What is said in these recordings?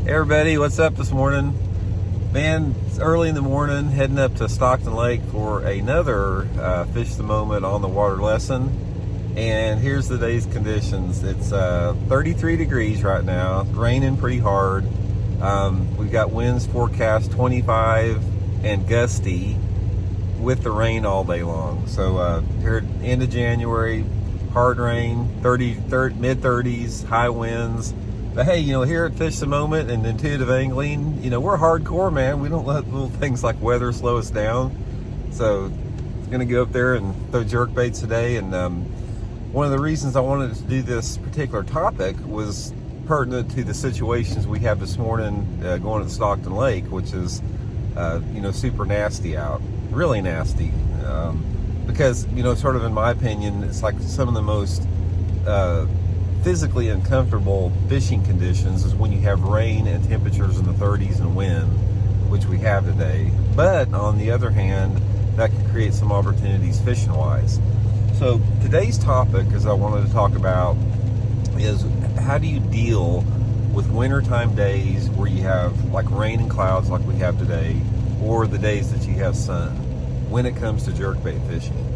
Hey everybody, what's up this morning? Man, it's early in the morning, heading up to Stockton Lake for another Fish the Moment on the water lesson. And here's the day's conditions. It's 33 degrees right now, it's raining pretty hard. We've got winds forecast 25 and gusty with the rain all day long. So here at the end of January, hard rain, mid-30s, high winds. But hey, here at Fish the Moment and Intuitive Angling, we're hardcore, man. We don't let little things like weather slow us down. So I'm gonna go up there and throw jerkbaits today. And one of the reasons I wanted to do this particular topic was pertinent to the situations we have this morning going to Stockton Lake, which is super nasty out, really nasty. Because sort of in my opinion, it's like some of the most physically uncomfortable fishing conditions is when you have rain and temperatures in the 30s and wind, which we have today. But on the other hand, that can create some opportunities fishing wise. So today's topic, as I wanted to talk about, is how do you deal with wintertime days where you have like rain and clouds like we have today, or the days that you have sun, when it comes to jerkbait fishing.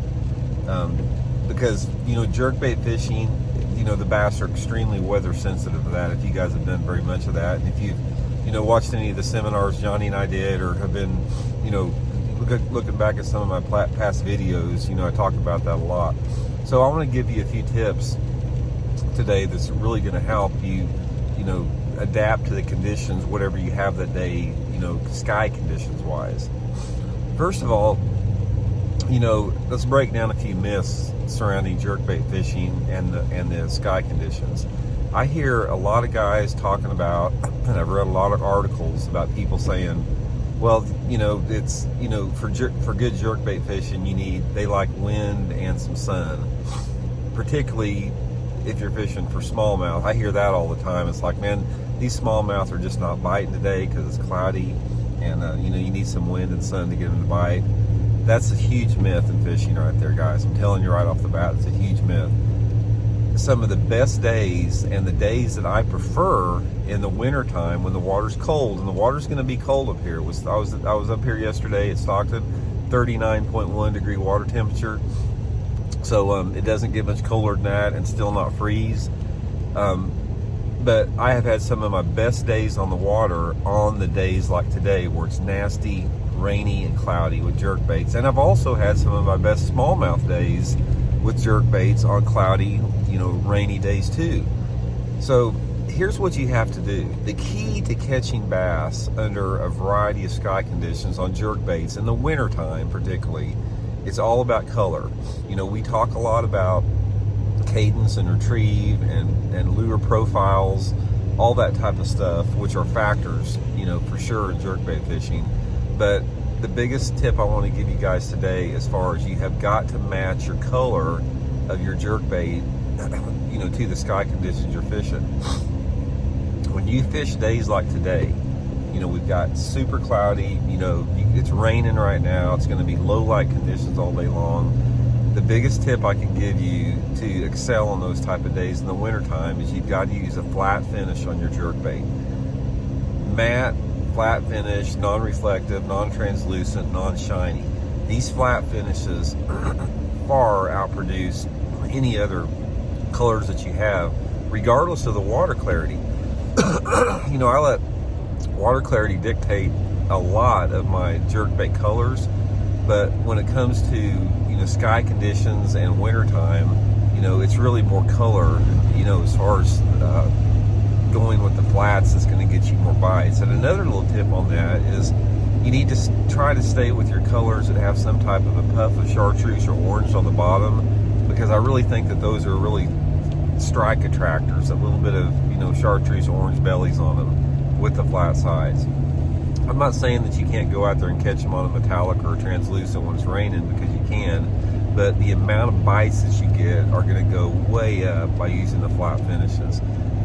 Because jerkbait fishing, the bass are extremely weather sensitive to that. If you guys have done very much of that, and if you've watched any of the seminars Johnny and I did, or have been looking back at some of my past videos, I talk about that a lot. So I want to give you a few tips today that's really going to help you adapt to the conditions, whatever you have that day, sky conditions wise. First of all, let's break down a few myths surrounding jerkbait fishing and the sky conditions. I hear a lot of guys talking about, and I've read a lot of articles about people saying, well, it's for good jerkbait fishing, they like wind and some sun, particularly if you're fishing for smallmouth. I hear that all the time. It's like, man, these smallmouth are just not biting today because it's cloudy, and you need some wind and sun to get them to bite. That's a huge myth in fishing right there, guys. I'm telling you right off the bat, it's a huge myth. Some of the best days, and the days that I prefer in the wintertime when the water's cold, and the water's going to be cold up here. I was up here yesterday at Stockton, 39.1 degree water temperature. So it doesn't get much colder than that, and still not freeze. But I have had some of my best days on the water on the days like today, where it's nasty, rainy, and cloudy with jerkbaits. And I've also had some of my best smallmouth days with jerkbaits on cloudy, rainy days too. So here's what you have to do. The key to catching bass under a variety of sky conditions on jerkbaits in the wintertime particularly, it's all about color. We talk a lot about cadence and retrieve and lure profiles, all that type of stuff, which are factors, for sure in jerkbait fishing. But the biggest tip I want to give you guys today, as far as you have got to match your color of your jerkbait, to the sky conditions you're fishing. When you fish days like today, we've got super cloudy, it's raining right now, it's going to be low light conditions all day long. The biggest tip I can give you to excel on those type of days in the wintertime is you've got to use a flat finish on your jerkbait. Matte, flat finish, non-reflective, non-translucent, non-shiny. These flat finishes far outproduce any other colors that you have, regardless of the water clarity. I let water clarity dictate a lot of my jerkbait colors, but when it comes to sky conditions and wintertime, it's really more color, as far as going with the flats is going to get you more bites. And another little tip on that is you need to try to stay with your colors that have some type of a puff of chartreuse or orange on the bottom, because I really think that those are really strike attractors, a little bit of chartreuse orange bellies on them with the flat sides. I'm not saying that you can't go out there and catch them on a metallic or a translucent when it's raining, because you can, but the amount of bites that you get are going to go way up by using the flat finishes.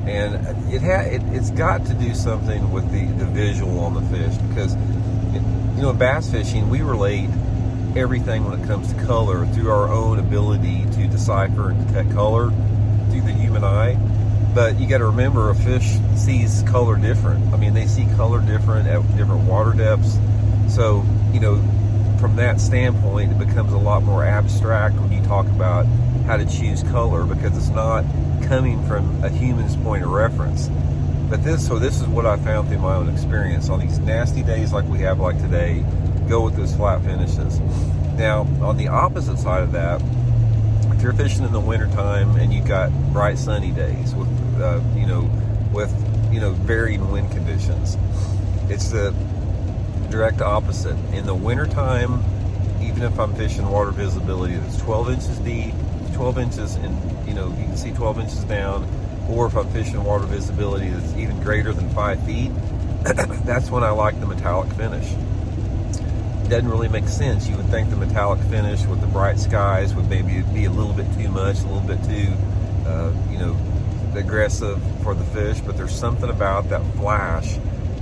And it's got to do something with the visual on the fish, because in bass fishing we relate everything when it comes to color through our own ability to decipher and detect color through the human eye. But you got to remember, a fish sees color different. I mean, they see color different at different water depths. So, you know, from that standpoint, it becomes a lot more abstract when you talk about how to choose color, because it's not coming from a human's point of reference. But this is what I found through my own experience. On these nasty days like we have like today, go with those flat finishes. Now, on the opposite side of that, if you're fishing in the wintertime and you've got bright sunny days with varying wind conditions, it's the direct opposite. In the wintertime, even if I'm fishing water visibility that's 12 inches deep, 12 inches, and you can see 12 inches down, or if I'm fishing water visibility that's even greater than 5 feet, that's when I like the metallic finish. It doesn't really make sense. You would think the metallic finish with the bright skies would maybe be a little bit too much, a little bit too, aggressive for the fish, but there's something about that flash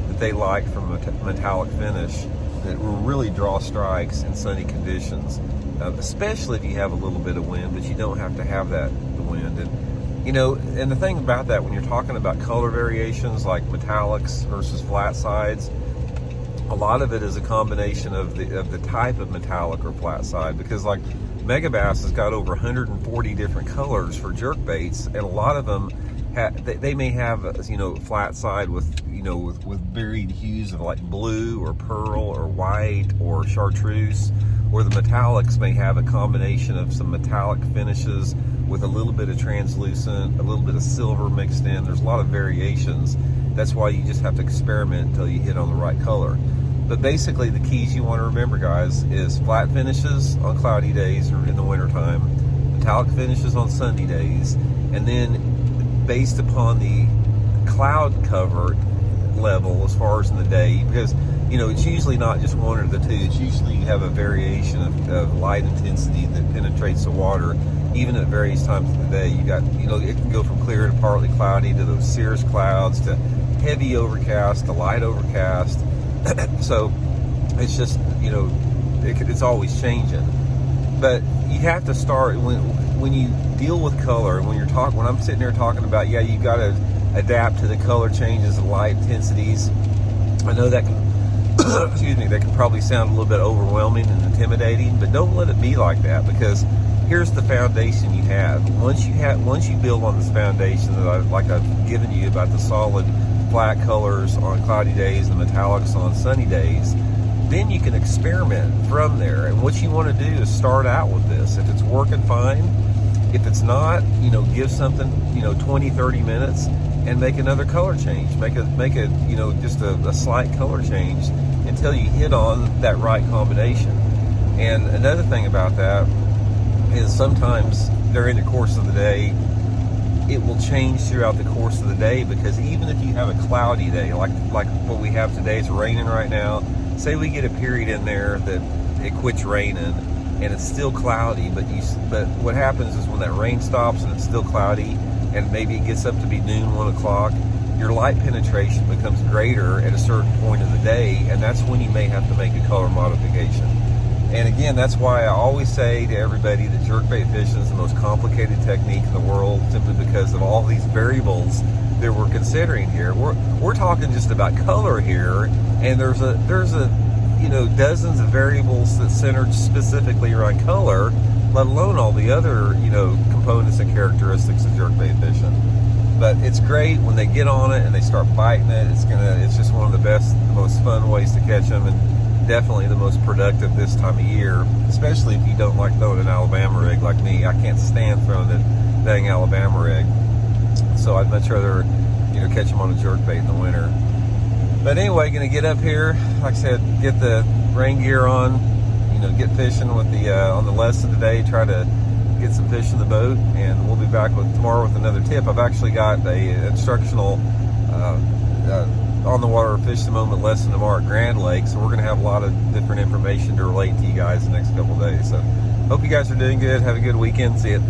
that they like from a metallic finish that will really draw strikes in sunny conditions, especially if you have a little bit of wind, but you don't have to have the wind. And the thing about that, when you're talking about color variations like metallics versus flat sides, a lot of it is a combination of the type of metallic or flat side, because like Megabass has got over 140 different colors for jerkbaits, and a lot of them they may have flat side with varied hues of like blue or pearl or white or chartreuse, or the metallics may have a combination of some metallic finishes with a little bit of translucent, a little bit of silver mixed in. There's a lot of variations. That's why you just have to experiment until you hit on the right color. But basically, the keys you want to remember, guys, is flat finishes on cloudy days or in the wintertime, metallic finishes on sunny days, and then based upon the cloud cover level as far as in the day, because it's usually not just one or the two. It's usually you have a variation of light intensity that penetrates the water, even at various times of the day. You got, it can go from clear to partly cloudy to those cirrus clouds to heavy overcast to light overcast. So it's just, it's always changing. But you have to start when you deal with color. When I'm sitting there talking about, you got to adapt to the color changes and light intensities. I know that can, excuse me, that can probably sound a little bit overwhelming and intimidating, but don't let it be like that, because here's the foundation you have. Once you build on this foundation that I've given you about the solid flat colors on cloudy days and metallics on sunny days, then you can experiment from there. And what you want to do is start out with this. If it's working fine, if it's not, give something 20-30 minutes and make another color change. Make a just a slight color change until you hit on that right combination. And another thing about that is sometimes during the course of the day, it will change throughout the course of the day, because even if you have a cloudy day, like what we have today, it's raining right now. Say we get a period in there that it quits raining and it's still cloudy, but what happens is when that rain stops and it's still cloudy, and maybe it gets up to be noon, 1 o'clock, your light penetration becomes greater at a certain point of the day, and that's when you may have to make a color modification. And again, that's why I always say to everybody that jerkbait fishing is the most complicated technique in the world, simply because of all these variables that we're considering here. We're talking just about color here, and there's a dozens of variables that centered specifically around color, let alone all the other components and characteristics of jerkbait fishing. But it's great when they get on it and they start biting it. It's just one of the best, the most fun ways to catch them, and definitely the most productive this time of year, especially if you don't like throwing an Alabama rig like me. I can't stand throwing that dang Alabama rig, so I'd much rather catch them on a jerkbait in the winter. But anyway, gonna get up here, like I said, get the rain gear on, get fishing with the on the lesson today, try to get some fish in the boat, and we'll be back tomorrow with another tip. I've actually got a instructional on the water fish the moment lesson tomorrow at Grand Lake, so we're going to have a lot of different information to relate to you guys the next couple of days. So hope you guys are doing good. Have a good weekend. See you.